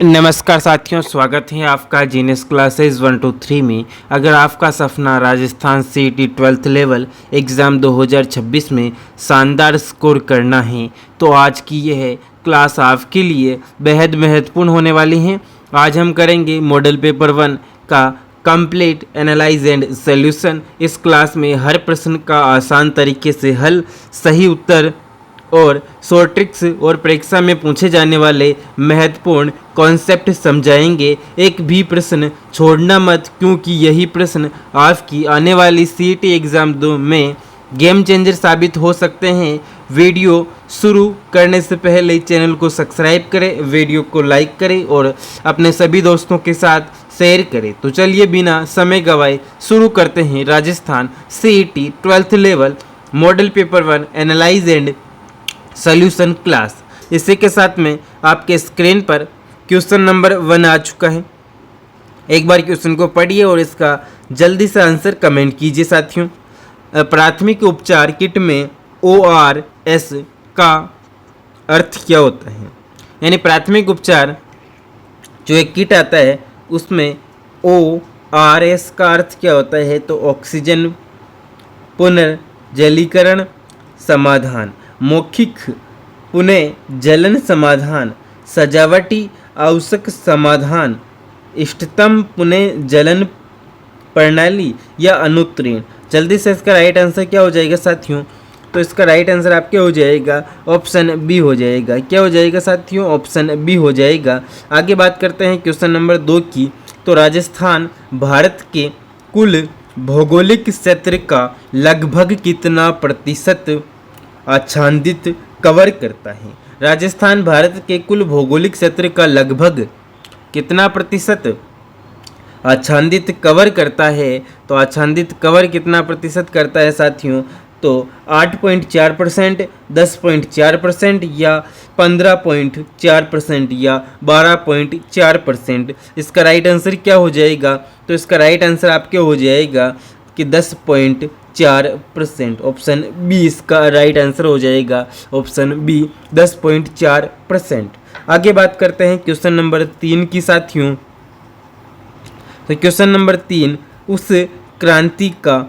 नमस्कार साथियों, स्वागत है आपका जीनियस क्लासेस 1 2 3 में। अगर आपका सपना Rajasthan CET 12th level exam 2026 में शानदार स्कोर करना है तो आज की यह क्लास आपके लिए बेहद महत्वपूर्ण होने वाली है। आज हम करेंगे मॉडल पेपर 1 का कंप्लीट एनालाइज एंड सॉल्यूशन। इस क्लास में हर प्रश्न का आसान तरीके से हल, सही उत्तर और शॉर्ट ट्रिक्स और परीक्षा में पूछे जाने वाले महत्वपूर्ण कॉन्सेप्ट समझाएंगे। एक भी प्रश्न छोड़ना मत, क्योंकि यही प्रश्न आपकी आने वाली सीईटी एग्ज़ाम 2 में गेम चेंजर साबित हो सकते हैं। वीडियो शुरू करने से पहले चैनल को सब्सक्राइब करें, वीडियो को लाइक करें और अपने सभी दोस्तों के साथ शेयर करें। तो चलिए बिना समय गवाए शुरू करते हैं Rajasthan CET 12th level model paper 1 analyse and solution class. इसी के साथ में आपके स्क्रीन पर क्वेश्चन नंबर 1 आ चुका है। एक बार क्वेश्चन को पढ़िए और इसका जल्दी से आंसर कमेंट कीजिए साथियों। प्राथमिक उपचार किट में ORS का अर्थ क्या होता है? यानी प्राथमिक उपचार जो एक किट आता है उसमें ORS का अर्थ क्या होता है? तो ऑक्सीजन पुनर्जलीकरण समाधान, मौखिक पुनः जलन समाधान, सजावटी आवश्यक समाधान, इष्टतम पुनः जलन प्रणाली या अनुत्तीर्ण। जल्दी से इसका राइट आंसर क्या हो जाएगा साथियों? तो इसका राइट आंसर आपके हो जाएगा ऑप्शन बी हो जाएगा। क्या हो जाएगा साथियों? ऑप्शन बी हो जाएगा। आगे बात करते हैं क्वेश्चन नंबर 2 की। तो राजस्थान भारत के कुल भौगोलिक क्षेत्र का लगभग कितना प्रतिशत आच्छादित कवर करता है? राजस्थान भारत के कुल भौगोलिक क्षेत्र का लगभग कितना प्रतिशत आच्छादित कवर करता है? तो आच्छादित कवर कितना प्रतिशत करता है साथियों? तो 8.4%, 10.4% या 15.4% या 12.4%। इसका राइट आंसर क्या हो जाएगा? तो इसका राइट आंसर आपके हो जाएगा कि 10.4%। ऑप्शन बी इसका राइट आंसर हो जाएगा। Option B 10.4%। आगे बात करते हैं क्वेश्चन नंबर 3 की साथियों। तो क्वेश्चन नंबर 3, उस क्रांति का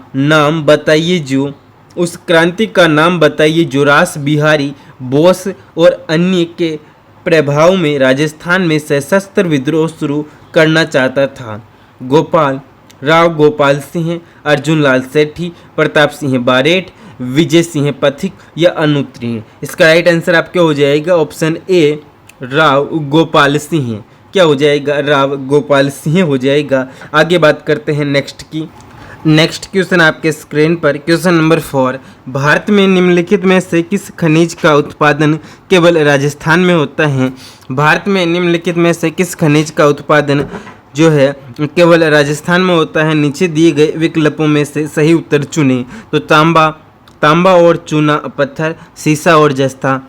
नाम बताइए जो रास बिहारी बोस और अन्य के प्रभाव में राजस्थान में सशस्त्र विद्रोह शुरू करना चाहता था। गोपाल सिंह, अर्जुन लाल सेठी, प्रताप सिंह बारेट, विजय सिंह पथिक या अनुत्तीर्ण। इसका राइट आंसर आपके हो जाएगा ऑप्शन ए राव गोपाल सिंह। क्या हो जाएगा? राव गोपाल सिंह हो जाएगा। आगे बात करते हैं नेक्स्ट की। नेक्स्ट क्वेश्चन आपके स्क्रीन पर क्वेश्चन नंबर 4, भारत में निम्नलिखित में से किस खनिज का उत्पादन केवल राजस्थान में होता है? भारत में निम्नलिखित में से किस खनिज का उत्पादन जो है केवल राजस्थान में होता है? नीचे दिए गए विकल्पों में से सही उत्तर चुनें। तो तांबा और चूना पत्थर, सीसा और जस्ता,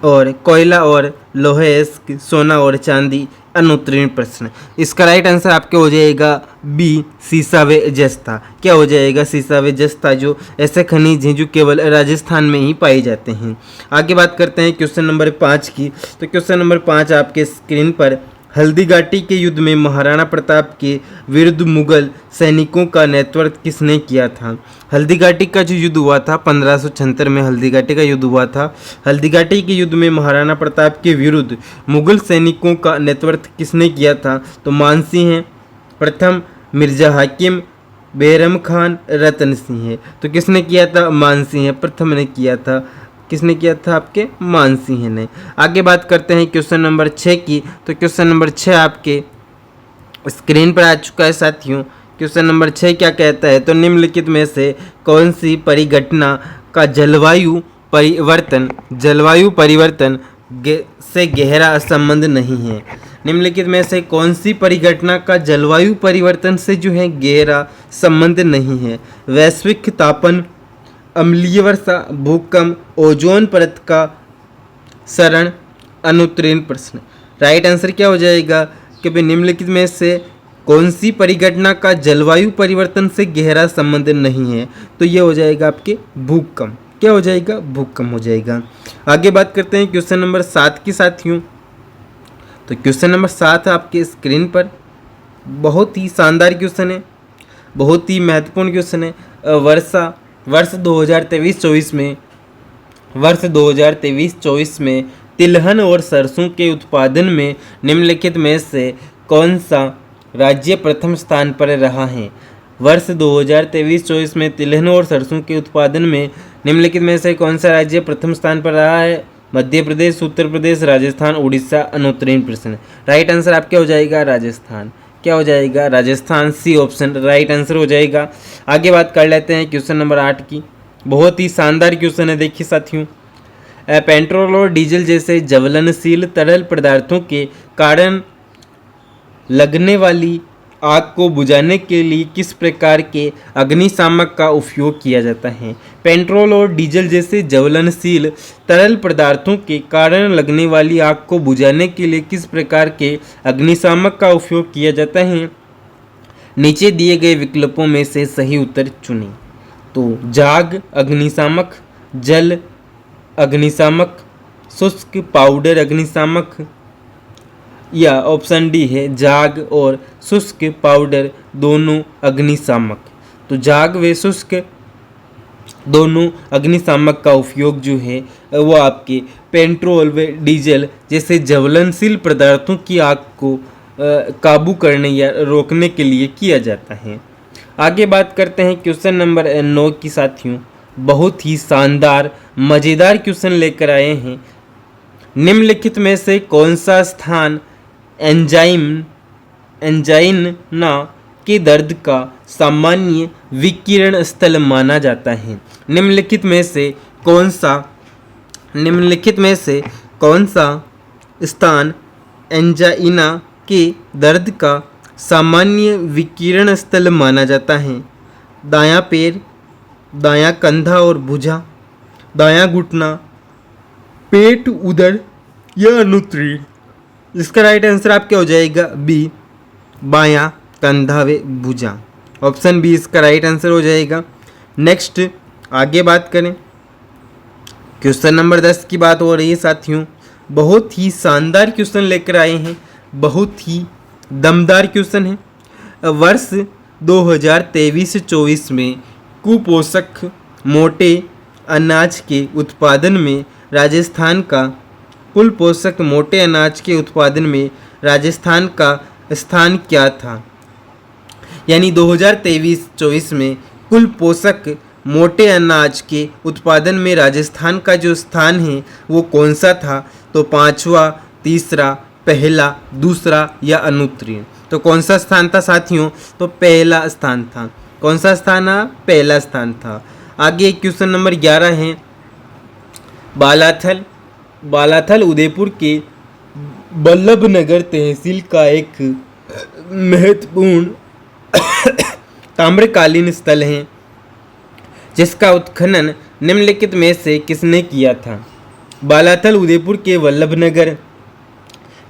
और कोयला और लोहेस्क, सोना और चांदी, अनुत्तीर्ण प्रश्न। इसका राइट आंसर आपके हो जाएगा बी सीसा व जस्ता। क्या हो जाएगा? सीसा व जस्ता जो ऐसे खनिज हैं जो केवल राजस्थान में ही पाए जाते हैं। आगे बात करते हैं क्वेश्चन नंबर 5 की। तो क्वेश्चन नंबर 5 आपके स्क्रीन पर, हल्दीघाटी के युद्ध में महाराणा प्रताप के विरुद्ध मुगल सैनिकों का नेतृत्व किसने किया था? हल्दीघाटी का जो युद्ध हुआ था 1576 में हल्दीघाटी का युद्ध हुआ था। हल्दीघाटी के युद्ध में महाराणा प्रताप के विरुद्ध मुगल सैनिकों का नेतृत्व किसने किया था? तो मानसिंह प्रथम, मिर्जा हाकिम, बैरम खान, रतन सिंह। तो किसने किया था? मानसिंह प्रथम ने किया था। किसने किया था? आपके मानसिंह ने। आगे बात करते हैं क्वेश्चन नंबर 6 की। तो क्वेश्चन नंबर 6 आपके स्क्रीन पर आ चुका है साथियों। क्वेश्चन नंबर 6 क्या कहता है? तो निम्नलिखित में से कौन सी परिघटना का जलवायु परिवर्तन से गहरा संबंध नहीं है? निम्नलिखित में से कौन सी परिघटना का जलवायु परिवर्तन से जो है गहरा संबंध नहीं है? वैश्विक तापन, अम्लीय वर्षा, भूकंप, ओजोन परत का क्षरण, अनुत्तीर्ण प्रश्न। राइट आंसर क्या हो जाएगा कि भाई निम्नलिखित में से कौन सी परिघटना का जलवायु परिवर्तन से गहरा संबंध नहीं है? तो ये हो जाएगा आपके भूकंप। क्या हो जाएगा? भूकंप हो जाएगा। आगे बात करते हैं क्वेश्चन नंबर 7 की साथियों। तो क्वेश्चन नंबर 7 आपके स्क्रीन पर, बहुत ही शानदार क्वेश्चन है, बहुत ही महत्वपूर्ण क्वेश्चन है। वर्ष 2023-24 में तिलहन और सरसों के उत्पादन में निम्नलिखित में से कौन सा राज्य प्रथम स्थान पर रहा है? वर्ष 2023-24 में तिलहन और सरसों के उत्पादन में निम्नलिखित में से कौन सा राज्य प्रथम स्थान पर रहा है? मध्य प्रदेश, उत्तर प्रदेश, राजस्थान, उड़ीसा। अनुत्तरीन प्रश्न। राइट आंसर आपका हो जाएगा राजस्थान। क्या हो जाएगा? Rajasthan. C option right answer हो जाएगा। आगे बात कर लेते हैं क्वेश्चन नंबर 8 की। बहुत ही शानदार क्वेश्चन है, देखिए साथियों। पेट्रोल और डीजल जैसे ज्वलनशील तरल पदार्थों के कारण लगने वाली आग को बुझाने के लिए किस प्रकार के अग्निशामक का उपयोग किया जाता है? पेट्रोल और डीजल जैसे ज्वलनशील तरल पदार्थों के कारण लगने वाली आग को बुझाने के लिए किस प्रकार के अग्निशामक का उपयोग किया जाता है? नीचे दिए गए विकल्पों में से सही उत्तर चुनें। तो जाग अग्निशामक, जल अग्निशामक, शुष्क पाउडर अग्निशामक, या ऑप्शन डी है जाग और शुष्क पाउडर दोनों अग्निशामक। तो जाग व शुष्क दोनों अग्निशामक का उपयोग जो है वो आपके पेट्रोल व डीजल जैसे ज्वलनशील पदार्थों की आग को काबू करने या रोकने के लिए किया जाता है। आगे बात करते हैं क्वेश्चन नंबर 9 की साथियों। बहुत ही शानदार मज़ेदार क्वेश्चन लेकर आए हैं। निम्नलिखित में से कौन सा स्थान एंजाइना के दर्द का सामान्य विकिरण स्थल माना जाता है? निम्नलिखित में से कौन सा स्थान एंजाइना के दर्द का सामान्य विकिरण स्थल माना जाता है? दायां पैर, दायां कंधा और भुजा, दायां घुटना, पेट, उदर या अनुत्तरीण। इसका राइट आंसर आपका हो जाएगा बी, बायां कंधा व भुजा। ऑप्शन बी इसका राइट आंसर हो जाएगा। नेक्स्ट आगे बात करें, क्वेश्चन नंबर 10 की बात हो रही है साथियों। बहुत ही शानदार क्वेश्चन लेकर आए हैं, बहुत ही दमदार क्वेश्चन है। वर्ष 2023-24 में कुपोषक मोटे अनाज के उत्पादन में राजस्थान का कुल पोषक मोटे अनाज के उत्पादन में राजस्थान का स्थान क्या था? यानी 2023-24 में कुल पोषक मोटे अनाज के उत्पादन में राजस्थान का जो स्थान है वो कौन सा था? तो पांचवा, तीसरा, पहला, दूसरा या अनुत्तरीण। तो कौन सा स्थान था साथियों? तो पहला स्थान था। कौन सा स्थान था? पहला स्थान था। आगे क्वेश्चन नंबर 11 है। बालाथल उदयपुर के बल्लभनगर तहसील का एक महत्वपूर्ण ताम्रकालीन स्थल है जिसका उत्खनन निम्नलिखित में से किसने किया था? बालाथल उदयपुर के बल्लभनगर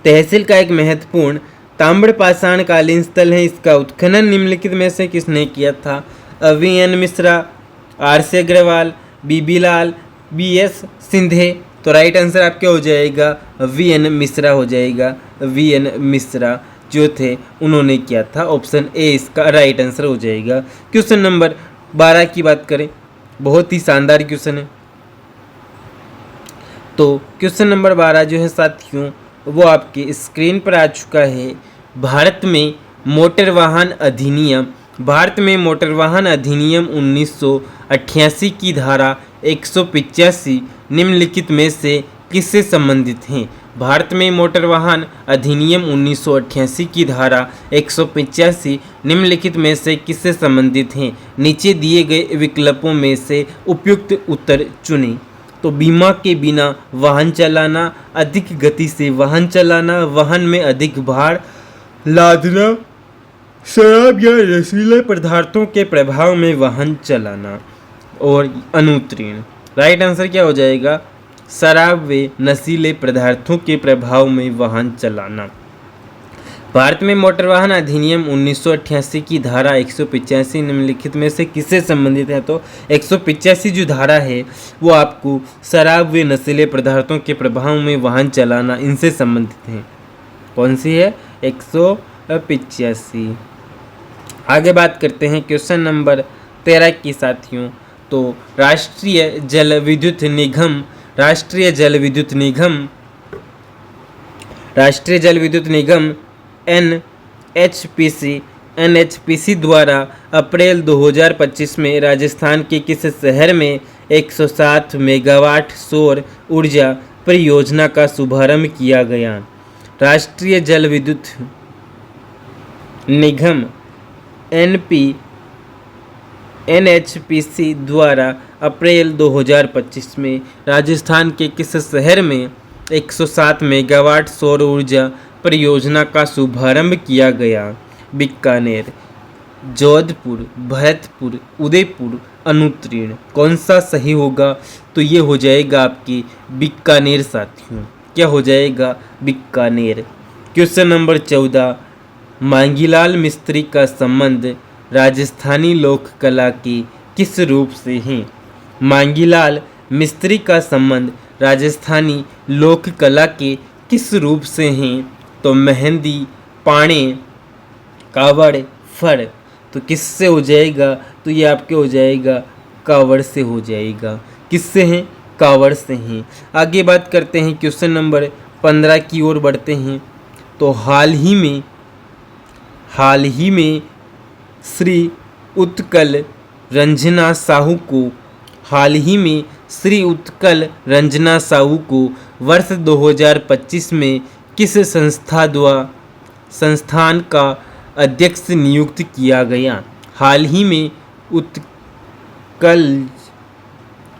तहसील का एक महत्वपूर्ण ताम्रपाषाण कालीन स्थल है। इसका उत्खनन निम्नलिखित में से किसने किया था? VN. Mishra, RC. Agarwal, BB. लाल, बी.एस. सिंधे। तो राइट आंसर आपका हो जाएगा वी.एन. मिश्रा हो जाएगा। वी.एन. मिश्रा जो थे उन्होंने किया था। ऑप्शन ए इसका राइट आंसर हो जाएगा। क्वेश्चन नंबर 12 की बात करें, बहुत ही शानदार क्वेश्चन है। तो क्वेश्चन नंबर 12 जो है साथियों वो आपके स्क्रीन पर आ चुका है। भारत में मोटर वाहन अधिनियम 1988 की धारा 185 निम्नलिखित में से किससे संबंधित है? भारत में मोटर वाहन अधिनियम 1988 की धारा 185 निम्नलिखित में से किससे संबंधित है? नीचे दिए गए विकल्पों में से उपयुक्त उत्तर चुनें। तो बीमा के बिना वाहन चलाना, अधिक गति से वाहन चलाना, वाहन में अधिक भार लादना, शराब या नशीले पदार्थों के प्रभाव में वाहन चलाना और अनुत्तीर्ण। राइट आंसर क्या हो जाएगा? शराब व नशीले पदार्थों के प्रभाव में वाहन चलाना। भारत में मोटर वाहन अधिनियम 1988 की धारा 185 निम्नलिखित में से किससे संबंधित है? तो 185 जो धारा है वो आपको शराब व नशीले पदार्थों के प्रभाव में वाहन चलाना इनसे संबंधित है। कौन सी है? 185। आगे बात करते हैं क्वेश्चन नंबर 13 की साथियों। तो राष्ट्रीय जल विद्युत निगम NHPC द्वारा अप्रैल 2025 में राजस्थान के किस शहर में 107 मेगावाट सौर ऊर्जा परियोजना का शुभारंभ किया गया? राष्ट्रीय जल विद्युत निगम NHPC द्वारा अप्रैल 2025 में राजस्थान के किस शहर में 107 मेगावाट सौर ऊर्जा परियोजना का शुभारंभ किया गया? बीकानेर, जोधपुर, भरतपुर, उदयपुर, अनुत्तीर्ण। कौन सा सही होगा? तो ये हो जाएगा आपकी बीकानेर साथियों। क्या हो जाएगा? बीकानेर। क्वेश्चन नंबर 14, मांगीलाल मिस्त्री का संबंध राजस्थानी लोक कला के किस रूप से है? मांगीलाल मिस्त्री का संबंध राजस्थानी लोक कला के किस रूप से हैं? तो मेहंदी, पाणे, कावड़, फर। तो किससे हो जाएगा? तो ये आपके हो जाएगा कावड़ से हो जाएगा। किससे हैं? कावड़ से हैं। आगे बात करते हैं क्वेश्चन नंबर 15 की ओर बढ़ते हैं। तो हाल ही में श्री उत्कल रंजना साहू को वर्ष 2025 में किस संस्थान का अध्यक्ष नियुक्त किया गया? हाल ही में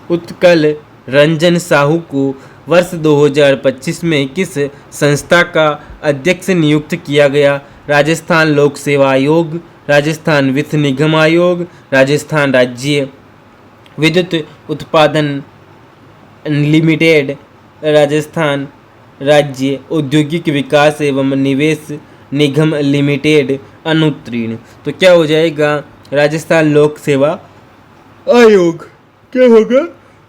उत्कल रंजन साहू को वर्ष 2025 में किस संस्था का अध्यक्ष नियुक्त किया गया? राजस्थान लोक सेवा आयोग, राजस्थान वित्त निगम आयोग, राजस्थान राज्य विद्युत उत्पादन लिमिटेड, राजस्थान राज्य औद्योगिक विकास एवं निवेश निगम लिमिटेड। अनुत्तीर्ण। तो क्या हो जाएगा? राजस्थान लोक सेवा आयोग। क्या होगा?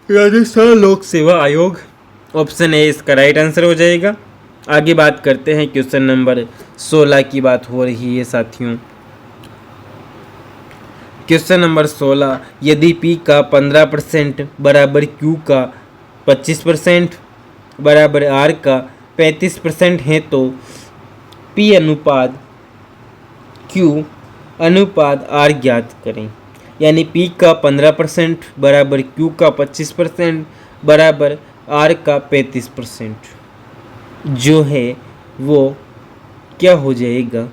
राजस्थान लोक सेवा आयोग। ऑप्शन ए इसका राइट आंसर हो जाएगा। आगे बात करते हैं क्वेश्चन नंबर 16 की बात हो रही है साथियों। क्वेश्चन नंबर 16, यदि P का 15% बराबर Q का 25% बराबर R का 35% है तो P अनुपात Q अनुपात R ज्ञात करें। यानी P का 15% बराबर Q का 25% बराबर R का 35% जो है वो क्या हो जाएगा?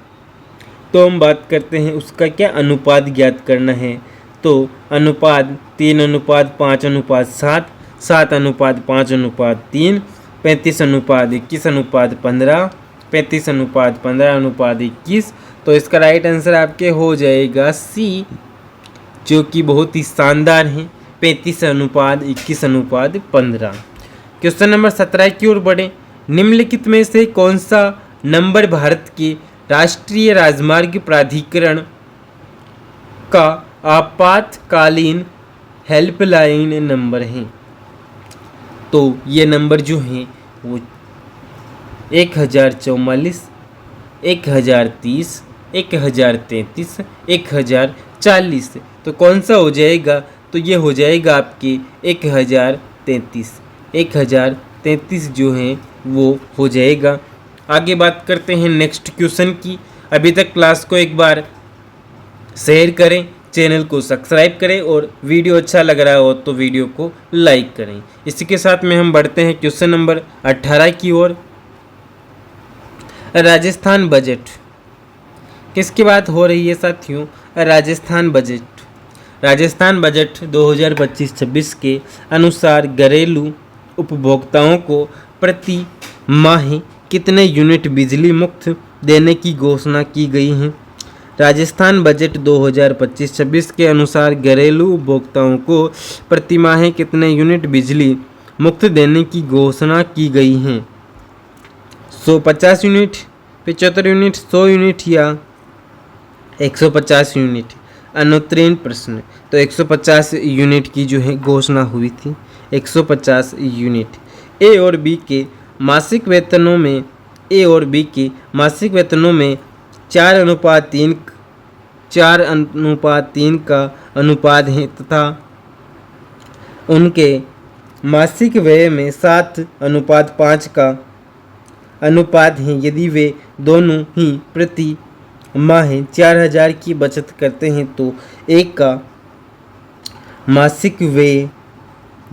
तो हम बात करते हैं उसका क्या अनुपात ज्ञात करना है। तो अनुपात 3:5:7, 7:5:3, 35:21:15, 35:15:21। तो इसका राइट आंसर आपके हो जाएगा सी, जो कि बहुत ही शानदार है, 35:21:15। क्वेश्चन नंबर 17 की ओर बढ़े। निम्नलिखित में से कौन सा नंबर भारत के राष्ट्रीय राजमार्ग प्राधिकरण का आपातकालीन हेल्पलाइन नंबर है? तो ये नंबर जो हैं वो 1044, 1030, 1033, 1040। तो कौन सा हो जाएगा? तो ये हो जाएगा आपके 1033। 1033 जो है वो हो जाएगा। आगे बात करते हैं नेक्स्ट क्वेश्चन की। अभी तक क्लास को एक बार शेयर करें, चैनल को सब्सक्राइब करें और वीडियो अच्छा लग रहा हो तो वीडियो को लाइक करें। इसी के साथ में हम बढ़ते हैं क्वेश्चन नंबर 18 की ओर। राजस्थान बजट किसकी बात हो रही है साथियों? राजस्थान बजट 2025-26 के अनुसार घरेलू उपभोक्ताओं को प्रति माह कितने यूनिट बिजली मुफ्त देने की घोषणा की गई है? राजस्थान बजट 2025-26 के अनुसार घरेलू उपभोक्ताओं को प्रति माह कितने यूनिट बिजली मुफ्त देने की घोषणा की गई है? 150 यूनिट, 75 यूनिट, 100 यूनिट या 150 यूनिट? अनुत्तीर्ण प्रश्न। तो 150 यूनिट की जो है घोषणा हुई थी, 150 यूनिट। ए और बी के मासिक वेतनों में ए और बी के मासिक वेतनों में 4:3 का अनुपात है तथा उनके मासिक व्यय में 7:5 का अनुपात है। यदि वे दोनों ही प्रति माह 4,000 की बचत करते हैं तो एक का मासिक व्यय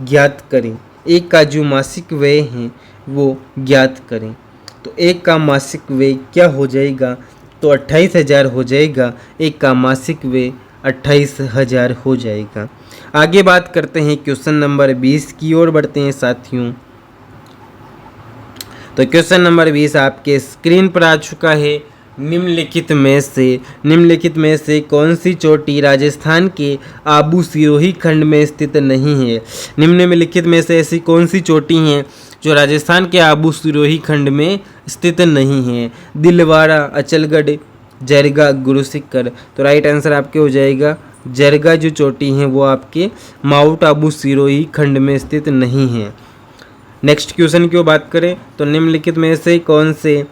ज्ञात करें। एक का जो मासिक व्यय है वो ज्ञात करें। तो एक का मासिक व्यय क्या हो जाएगा, तो 28,000 हो जाएगा। एक का मासिक व्यय 28,000 हो जाएगा। आगे बात करते हैं क्वेश्चन नंबर 20 की ओर बढ़ते हैं साथियों। तो क्वेश्चन नंबर 20 आपके स्क्रीन पर आ चुका है। निम्नलिखित में से कौन सी चोटी राजस्थान के आबू सिरोही खंड में स्थित नहीं है। निम्नलिखित में से ऐसी कौन सी चोटी हैं जो राजस्थान के आबू सिरोही खंड में स्थित नहीं है। दिलवाड़ा, अचलगढ़, जरगा, गुरुशिखर। तो राइट आंसर आपके हो जाएगा जरगा जो चोटी हैं वो आपके माउंट आबू सिरोही खंड में स्थित नहीं है। नेक्स्ट क्वेश्चन की बात करें तो निम्नलिखित में से कौन से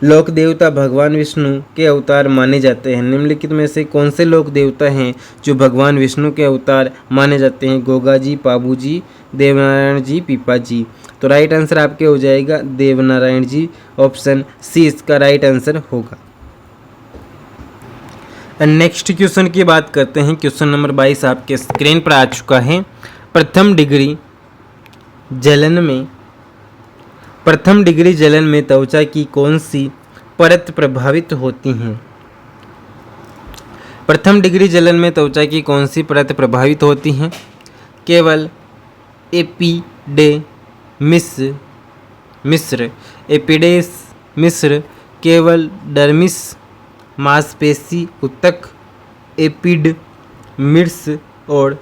लोक देवता भगवान विष्णु के अवतार माने जाते हैं। निम्नलिखित में से कौन से लोक देवता हैं जो भगवान विष्णु के अवतार माने जाते हैं। गोगा जी, पाबू जी, देवनारायण जी, पीपा जी। तो राइट आंसर आपके हो जाएगा देवनारायण जी। ऑप्शन सी इसका राइट आंसर होगा। नेक्स्ट क्वेश्चन की बात करते हैं। क्वेश्चन नंबर 22 आपके स्क्रीन पर आ चुका है। प्रथम डिग्री जलन में त्वचा की कौन सी परत प्रभावित होती हैं। प्रथम डिग्री जलन में त्वचा की कौन सी परत प्रभावित होती हैं। केवल एपिडेस मिश्र, केवल डर्मिस मांसपेशी उत्तक, एपिडमिस और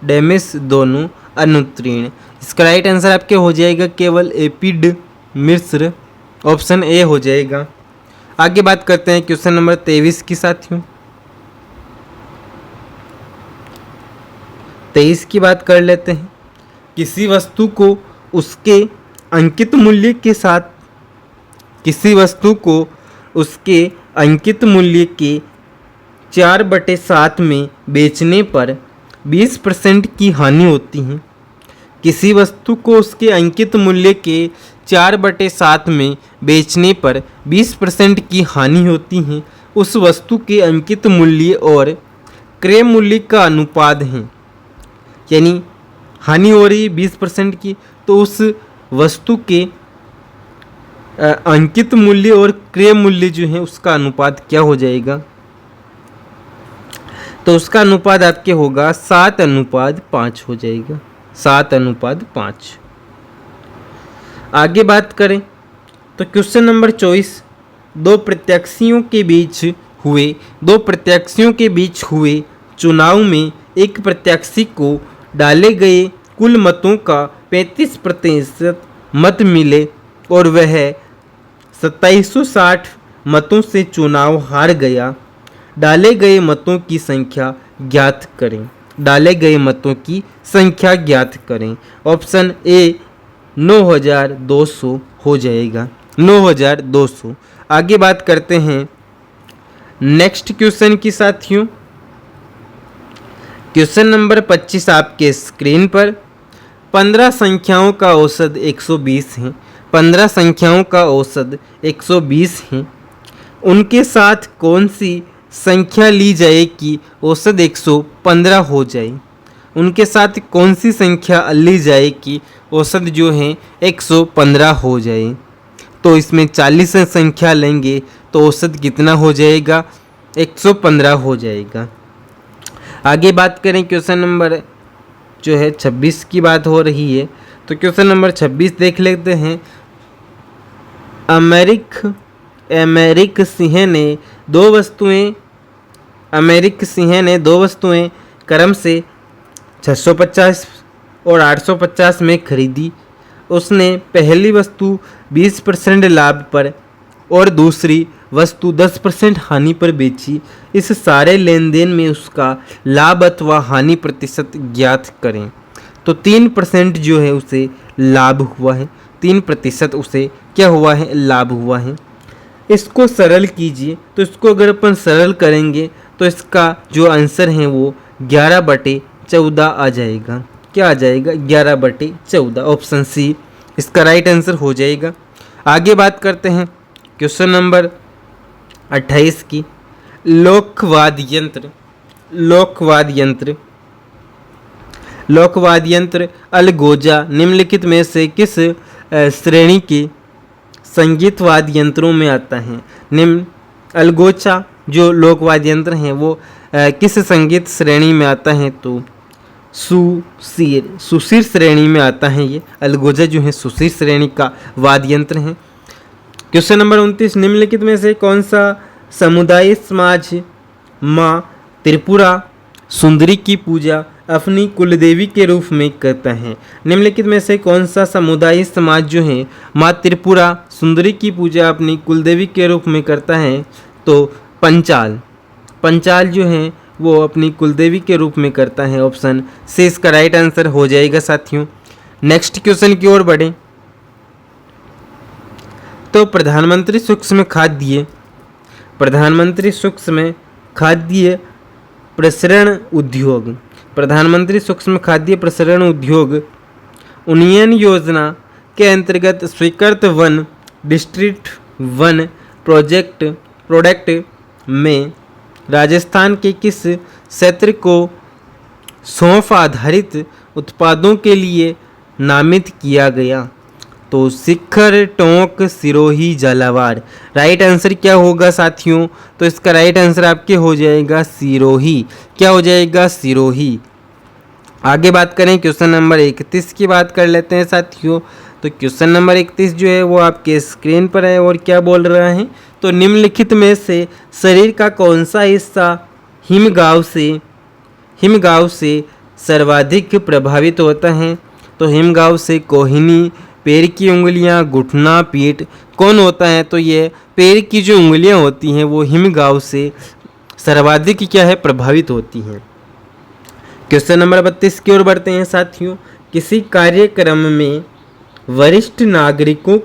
डेमिस दोनों अनुत्तीर्ण। इसका राइट आंसर आपके हो जाएगा केवल एपिडमिस। ऑप्शन ए हो जाएगा। आगे बात करते हैं क्वेश्चन नंबर 23 की साथियों। 23 की बात कर लेते हैं। किसी वस्तु को उसके अंकित मूल्य के 4/7 में बेचने पर 20% की हानि होती है। किसी वस्तु को उसके अंकित मूल्य के 4/7 में बेचने पर 20% की हानि होती है। उस वस्तु के अंकित मूल्य और क्रय मूल्य का अनुपात है, यानी हानि हो रही है 20% की, तो उस वस्तु के अंकित मूल्य और क्रय मूल्य जो है उसका अनुपात क्या हो जाएगा, तो उसका अनुपात आपके होगा 7:5 हो जाएगा। 7:5। आगे बात करें तो क्वेश्चन नंबर 24। दो प्रत्याशियों के बीच हुए चुनाव में एक प्रत्याशी को डाले गए कुल मतों का 35% मत मिले और वह 2760 मतों से चुनाव हार गया। डाले गए मतों की संख्या ज्ञात करें। ऑप्शन ए 9200 हो जाएगा। 9200। आगे बात करते हैं नेक्स्ट क्वेश्चन की साथियों। क्वेश्चन नंबर 25 आपके स्क्रीन पर। 15 संख्याओं का औसत 120 है। 15 संख्याओं का औसत 120 है। उनके साथ कौन सी संख्या ली जाए कि औसत 115 हो जाए। उनके साथ कौन सी संख्या ली जाए कि औसत जो है 115 हो जाए। तो इसमें 40 संख्या लेंगे तो औसत कितना हो जाएगा, 115 हो जाएगा। आगे बात करें क्वेश्चन नंबर जो है 26 की बात हो रही है। तो क्वेश्चन नंबर 26 देख लेते हैं। अमेरिक सिंह ने दो वस्तुएं क्रम से 650 और 850 में खरीदी। उसने पहली वस्तु 20% लाभ पर और दूसरी वस्तु 10% हानि पर बेची। इस सारे लेन देन में उसका लाभ अथवा हानि प्रतिशत ज्ञात करें। तो 3% जो है उसे लाभ हुआ है। 3% उसे क्या हुआ है, लाभ हुआ है। इसको सरल कीजिए, तो इसको अगर अपन सरल करेंगे तो इसका जो आंसर है वो 11/14 आ जाएगा। क्या आ जाएगा, 11/14। ऑप्शन सी इसका राइट आंसर हो जाएगा। आगे बात करते हैं क्वेश्चन नंबर 28 की। लोकवाद यंत्र अलगोजा निम्नलिखित में से किस श्रेणी के संगीत वाद्य यंत्रों में आता है। अलगोचा जो लोकवाद्य यंत्र हैं वो किस संगीत श्रेणी में आता है, तो सुशीर श्रेणी में आता है। ये अलगोजा जो है सुशीर श्रेणी का वाद्य यंत्र है। क्वेश्चन नंबर 29, निम्नलिखित में से कौन सा समुदाय समाज माँ त्रिपुरा सुंदरी की पूजा अपनी कुलदेवी के रूप में करता है। निम्नलिखित में से कौन सा समुदाय समाज जो है माँ त्रिपुरा सुंदरी की पूजा अपनी कुलदेवी के रूप में करता है, तो पंचाल जो है वो अपनी कुलदेवी के रूप में करता है। ऑप्शन सी इसका राइट आंसर हो जाएगा साथियों। नेक्स्ट क्वेश्चन की ओर बढ़ें तो प्रधानमंत्री सूक्ष्म खाद्य प्रसरण उद्योग उन्नयन योजना के अंतर्गत स्वीकृत वन डिस्ट्रिक्ट वन प्रोडक्ट में राजस्थान के किस क्षेत्र को सौंफ आधारित उत्पादों के लिए नामित किया गया, तो शिखर, टोंक, सिरोही, झालावाड़। राइट आंसर क्या होगा साथियों, तो इसका राइट आंसर आपके हो जाएगा सिरोही। क्या हो जाएगा, सिरोही। आगे बात करें क्वेश्चन नंबर 31 की बात कर लेते हैं साथियों। तो क्वेश्चन नंबर 31 जो है वो आपके स्क्रीन पर है और क्या बोल रहा है, तो निम्नलिखित में से शरीर का कौन सा हिस्सा हिमगांव से सर्वाधिक प्रभावित होता है, तो हिमगांव से कोहिनी, पैर की उंगलियां, घुटना, पीठ कौन होता है, तो ये पैर की जो उंगलियां होती हैं वो हिमगांव से सर्वाधिक क्या है, प्रभावित होती हैं। क्वेश्चन नंबर 32 की ओर बढ़ते हैं साथियों। किसी कार्यक्रम में वरिष्ठ नागरिकों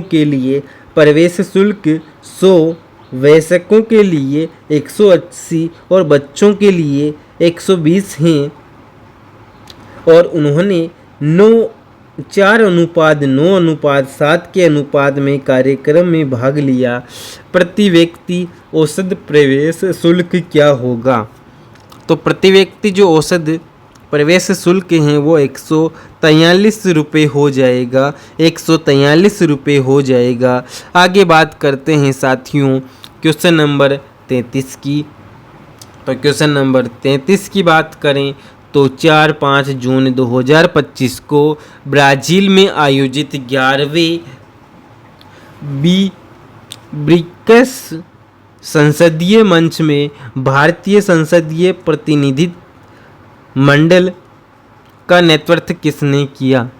के लिए प्रवेश शुल्क 100, वयस्कों के लिए 180 और बच्चों के लिए 120 हैं, और उन्होंने 4:9:7 के अनुपात में कार्यक्रम में भाग लिया। प्रति व्यक्ति औसत प्रवेश शुल्क क्या होगा, तो प्रति व्यक्ति जो औसत प्रवेश शुल्क हैं वो 143 रुपये हो जाएगा। 143 रुपये हो जाएगा। आगे बात करते हैं साथियों क्वेश्चन नंबर 33 की। तो क्वेश्चन नंबर 33 की बात करें तो 4-5 जून 2025 को ब्राज़ील में आयोजित 11वें ब्रिक्स संसदीय मंच में भारतीय संसदीय प्रतिनिधि मंडल का नेतृत्व किसने किया,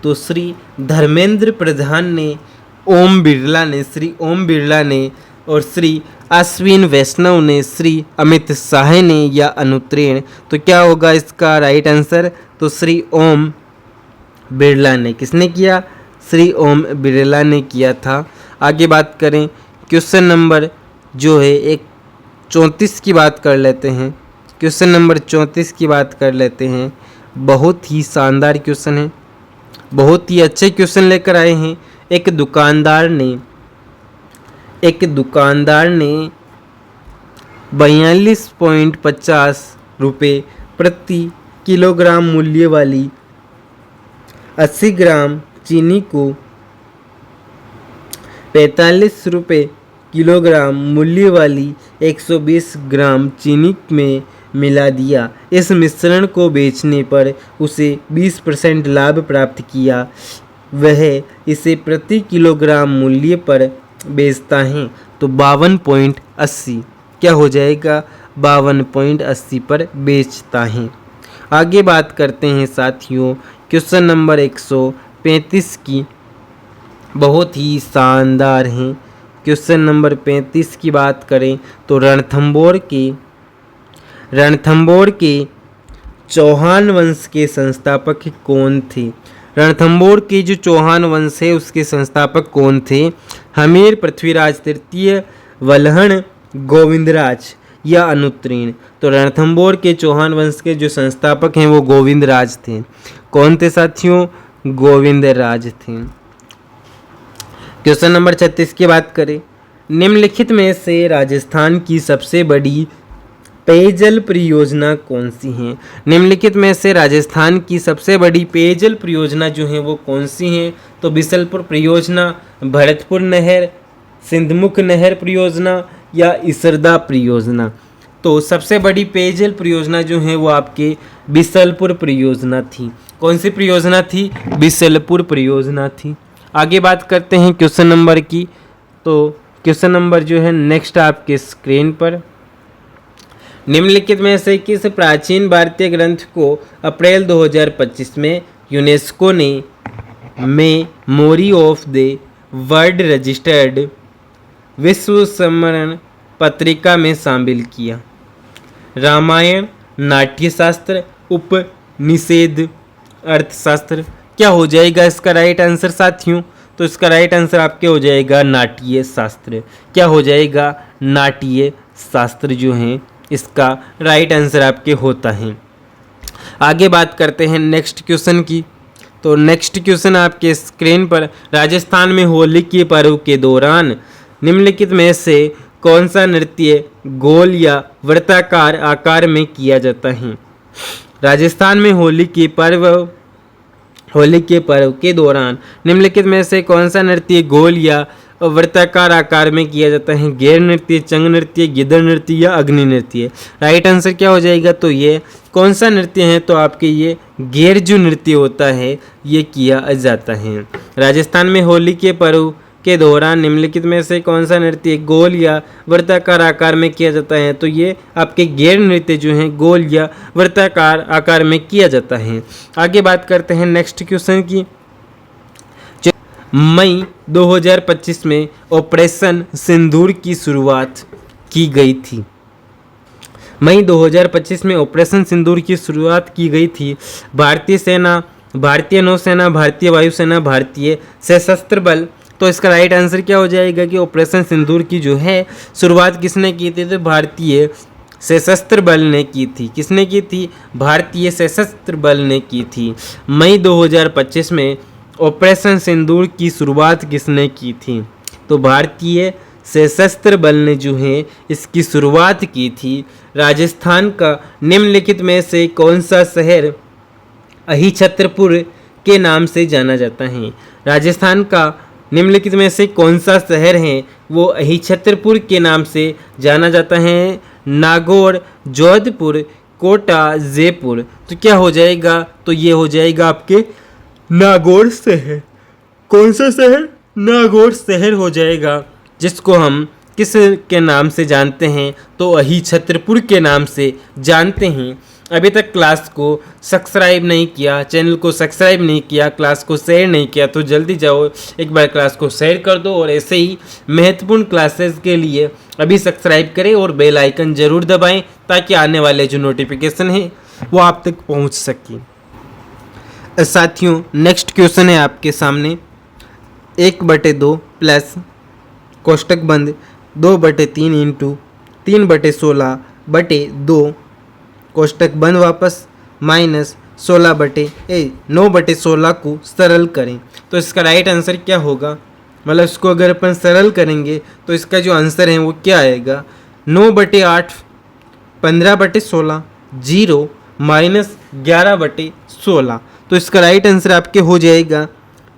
तो श्री धर्मेंद्र प्रधान ने, श्री ओम बिरला ने और श्री अश्विन वैष्णव ने, श्री अमित शाह ने या अनुत्तीर्ण। तो क्या होगा इसका राइट आंसर, तो श्री ओम बिरला ने। किसने किया, श्री ओम बिरला ने किया था। आगे बात करें क्वेश्चन नंबर जो है 34 की बात कर लेते हैं। क्वेश्चन नंबर 34 की बात कर लेते हैं। बहुत ही शानदार क्वेश्चन है, बहुत ही अच्छे क्वेश्चन लेकर आए हैं। एक दुकानदार ने 42.50 रुपये प्रति किलोग्राम मूल्य वाली 80 ग्राम चीनी को 45 रुपये किलोग्राम मूल्य वाली 120 ग्राम चीनी में मिला दिया। इस मिश्रण को बेचने पर उसे 20% लाभ प्राप्त किया। वह इसे प्रति किलोग्राम मूल्य पर बेचता है, तो 52.80 क्या हो जाएगा, 52.80 पर बेचता है। आगे बात करते हैं साथियों क्वेश्चन नंबर 135 की। बहुत ही शानदार हैं। क्वेश्चन नंबर 35 की बात करें तो रणथंभौर के चौहान वंश के संस्थापक कौन थे? रणथंभौर के जो चौहान वंश है उसके संस्थापक कौन थे? हमीर पृथ्वीराज तृतीय, वल्हण, गोविंदराज या अनुत्तीर्ण? तो रणथंभौर के चौहान वंश के जो संस्थापक हैं वो गोविंदराज थे। कौन थे साथियों? गोविंदराज थे। क्वेश्चन नंबर 36 की बात करें, निम्नलिखित में से राजस्थान की सबसे बड़ी पेयजल परियोजना कौन सी है? निम्नलिखित में से राजस्थान की सबसे बड़ी पेयजल परियोजना जो है वो कौन सी है? तो बिसलपुर परियोजना, भरतपुर नहर, सिंधमुख नहर परियोजना या इसरदा परियोजना? तो सबसे बड़ी पेयजल परियोजना जो है वो आपके बिसलपुर परियोजना थी। कौन सी परियोजना थी? बिसलपुर परियोजना थी। आगे बात करते हैं क्वेश्चन नंबर की। तो क्वेश्चन नंबर जो है नेक्स्ट आपके स्क्रीन पर, निम्नलिखित में से किस प्राचीन भारतीय ग्रंथ को अप्रैल 2025 में यूनेस्को ने memory of the world registered विश्व स्मरण पत्रिका में शामिल किया? रामायण, नाट्यशास्त्र, उपनिषद, अर्थशास्त्र? क्या हो जाएगा इसका राइट आंसर साथियों? तो इसका राइट आंसर आपके हो जाएगा नाट्य शास्त्र। क्या हो जाएगा? नाट्य शास्त्र जो है इसका राइट आंसर आपके होता है। आगे बात करते हैं नेक्स्ट क्वेश्चन की। तो नेक्स्ट क्वेश्चन आपके स्क्रीन पर, राजस्थान में होली के पर्व के दौरान निम्नलिखित में से कौन सा नृत्य गोल या वृत्ताकार आकार में किया जाता है? राजस्थान में होली के पर्व के दौरान निम्नलिखित में से कौन सा नृत्य गोल या वृत्ताकार आकार में किया जाता है? गैर नृत्य, चंग नृत्य, गिद्ध नृत्य या अग्नि नृत्य? राइट आंसर क्या हो जाएगा? तो ये कौन सा नृत्य है? तो आपके ये गैर जो नृत्य होता है ये किया जाता है। राजस्थान में होली के पर्व के दौरान निम्नलिखित में से कौन सा नृत्य गोल या वृत्ताकार आकार में किया जाता है? तो ये आपके गैर नृत्य जो हैं गोल या वृत्ताकार आकार में किया जाता है। आगे बात करते हैं नेक्स्ट क्वेश्चन की। मई 2025 में ऑपरेशन सिंदूर की शुरुआत की गई थी। मई 2025 में ऑपरेशन सिंदूर की शुरुआत की गई थी। भारतीय सेना, भारतीय नौसेना, भारतीय वायुसेना, भारतीय सशस्त्र बल? तो इसका राइट आंसर क्या हो जाएगा कि ऑपरेशन सिंदूर की जो है शुरुआत किसने की थी? तो भारतीय सशस्त्र बल ने की थी। किसने की थी? भारतीय सशस्त्र बल ने की थी। मई 2025 में ऑपरेशन सिंदूर की शुरुआत किसने की थी? तो भारतीय सशस्त्र बल ने जो है इसकी शुरुआत की थी। राजस्थान का निम्नलिखित में से कौन सा शहर अहिछत्रपुर के नाम से जाना जाता है? राजस्थान का निम्नलिखित में से कौन सा शहर है वो अहिछत्रपुर के नाम से जाना जाता है? नागौर, जोधपुर, कोटा, जयपुर? तो क्या हो जाएगा? तो ये हो जाएगा आपके नागौर शहर। कौन सा शहर? नागौर शहर हो जाएगा, जिसको हम किस के नाम से जानते हैं? तो अहिछत्रपुर के नाम से जानते हैं। अभी तक क्लास को सब्सक्राइब नहीं किया, चैनल को सब्सक्राइब नहीं किया, क्लास को शेयर नहीं किया तो जल्दी जाओ एक बार क्लास को शेयर कर दो और ऐसे ही महत्वपूर्ण क्लासेस के लिए अभी सब्सक्राइब करें और बेल आइकन ज़रूर दबाएं ताकि आने वाले जो नोटिफिकेशन है वो आप तक पहुंच सके। साथियों नेक्स्ट क्वेश्चन है आपके सामने, 1/2 प्लस कोष्टक बंद 2/3 इंटू 3/16/2 कोष्टक बंद वापस माइनस 9/16 को सरल करें। तो इसका राइट आंसर क्या होगा? मतलब इसको अगर अपन सरल करेंगे तो इसका जो आंसर है वो क्या आएगा? 9/8 15/16 0 माइनस 11/16। तो इसका राइट आंसर आपके हो जाएगा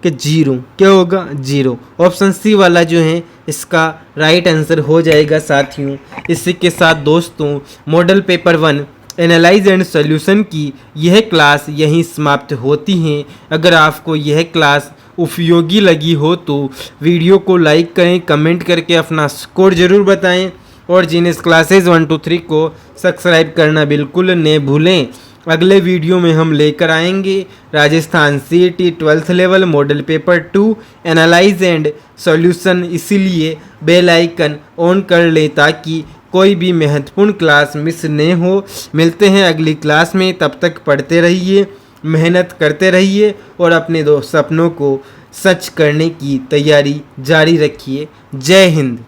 कि 0। क्या होगा? 0। ऑप्शन सी वाला जो है इसका राइट आंसर हो जाएगा साथियों। इसी के साथ दोस्तों model paper 1 analyse and solution की यह क्लास यहीं समाप्त होती है। अगर आपको यह क्लास उपयोगी लगी हो तो वीडियो को लाइक करें, कमेंट करके अपना स्कोर ज़रूर बताएं और जीनेस क्लासेस 1 2 3 को सब्सक्राइब करना बिल्कुल न भूलें। अगले वीडियो में हम लेकर आएंगे Rajasthan CET 12th level model paper 2 analyse and solution, इसीलिए बेल आइकन ऑन कर लें ताकि कोई भी महत्वपूर्ण क्लास मिस नहीं हो। मिलते हैं अगली क्लास में, तब तक पढ़ते रहिए, मेहनत करते रहिए और अपने दो सपनों को सच करने की तैयारी जारी रखिए। जय हिंद।